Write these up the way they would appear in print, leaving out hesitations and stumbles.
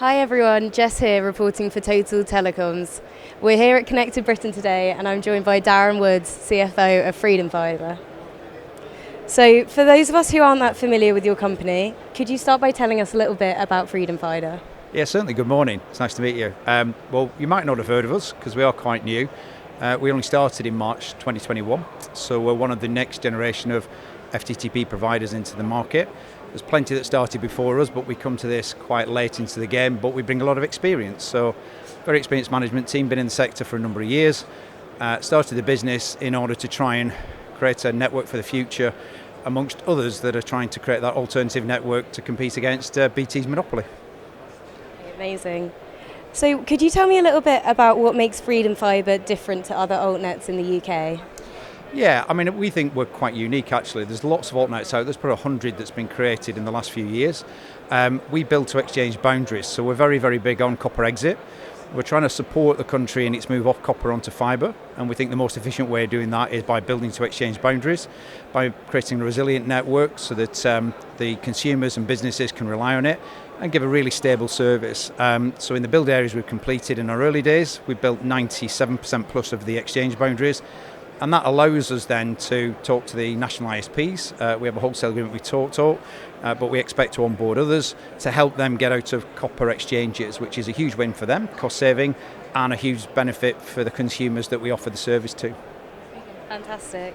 Hi everyone, Jess here reporting for Total Telecoms. We're here at Connected Britain today and I'm joined by Darren Woods, CFO of Fibre. So for those of us who aren't that familiar with your company, could you start by telling us a little bit about Fibre? Yeah, certainly. Good morning. It's nice to meet you. Well, you might not have heard of us because we are quite new. We only started in March 2021, so we're one of the next generation of FTTP providers into the market. There's plenty that started before us, but we come to this quite late into the game, but we bring a lot of experience. So, very experienced management team, been in the sector for a number of years. Started the business in order to try and create a network for the future, amongst others that are trying to create that alternative network to compete against BT's monopoly. Amazing. So could you tell me a little bit about what makes Fibre different to other altnets in the UK? Yeah, I mean, we think we're quite unique actually. There's lots of altnets out. There's probably 100 that's been created in the last few years. We build to exchange boundaries, so we're very, very big on copper exit. We're trying to support the country in its move off copper onto fibre, and we think the most efficient way of doing that is by building to exchange boundaries, by creating a resilient network so that the consumers and businesses can rely on it and give a really stable service. So in the build areas we've completed in our early days, we've built 97% plus of the exchange boundaries. And that allows us then to talk to the national ISPs. We have a wholesale agreement with TalkTalk, but we expect to onboard others to help them get out of copper exchanges, which is a huge win for them, cost saving, and a huge benefit for the consumers that we offer the service to. Fantastic.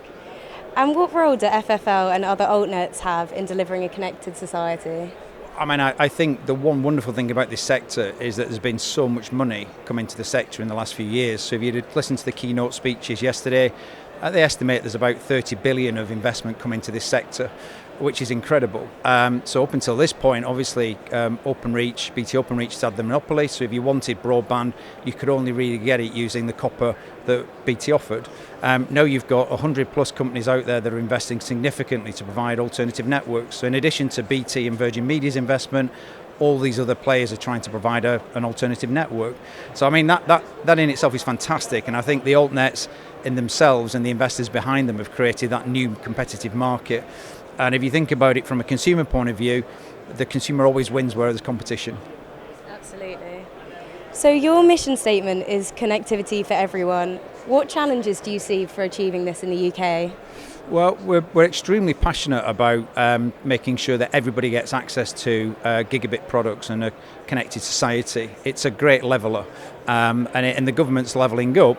And what role do FFL and other altnets have in delivering a connected society? I mean, I think the one wonderful thing about this sector is that there's been so much money come into the sector in the last few years. So if you did listen to the keynote speeches yesterday, they estimate there's about 30 billion of investment come into this sector, which is incredible. So up until this point, obviously, BT Openreach had the monopoly. So if you wanted broadband, you could only really get it using the copper that BT offered. Now you've got 100 plus companies out there that are investing significantly to provide alternative networks. So in addition to BT and Virgin Media's investment, all these other players are trying to provide an alternative network. So I mean, that in itself is fantastic. And I think the altnets in themselves and the investors behind them have created that new competitive market. And if you think about it from a consumer point of view, the consumer always wins where there's competition. Absolutely. So your mission statement is connectivity for everyone. What challenges do you see for achieving this in the UK? Well, we're extremely passionate about making sure that everybody gets access to gigabit products and a connected society. It's a great leveller, and the government's levelling up.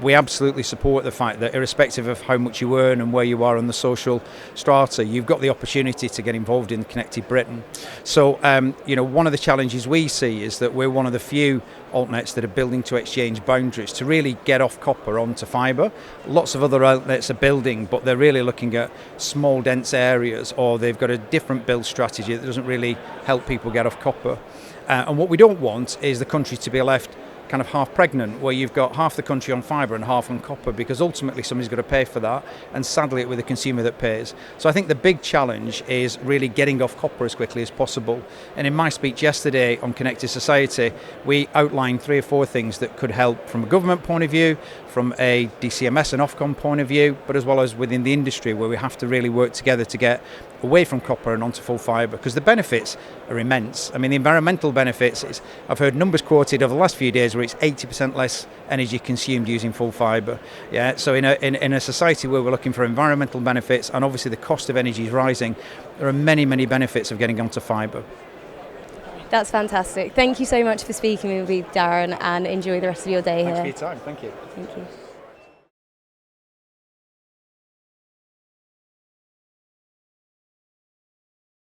We absolutely support the fact that irrespective of how much you earn and where you are on the social strata, you've got the opportunity to get involved in Connected Britain. So, one of the challenges we see is that we're one of the few altnets that are building to exchange boundaries to really get off copper onto fibre. Lots of other outlets are building, but they're really looking at small, dense areas, or they've got a different build strategy that doesn't really help people get off copper. And what we don't want is the country to be left kind of half pregnant, where you've got half the country on fibre and half on copper, because ultimately somebody's got to pay for that, and sadly it will be the consumer that pays. So I think the big challenge is really getting off copper as quickly as possible. And in my speech yesterday on Connected Society, we outlined 3 or 4 things that could help from a government point of view, from a DCMS and Ofcom point of view, but as well as within the industry, where we have to really work together to get away from copper and onto full fibre, because the benefits are immense. I mean, the environmental benefits, I've heard numbers quoted over the last few days where it's 80% less energy consumed using full fibre. Yeah, so in a society where we're looking for environmental benefits, and obviously the cost of energy is rising, there are many, many benefits of getting onto fibre. That's fantastic. Thank you so much for speaking with me, Darren, and enjoy the rest of your day here. Thanks for your time. Thank you. Thank you.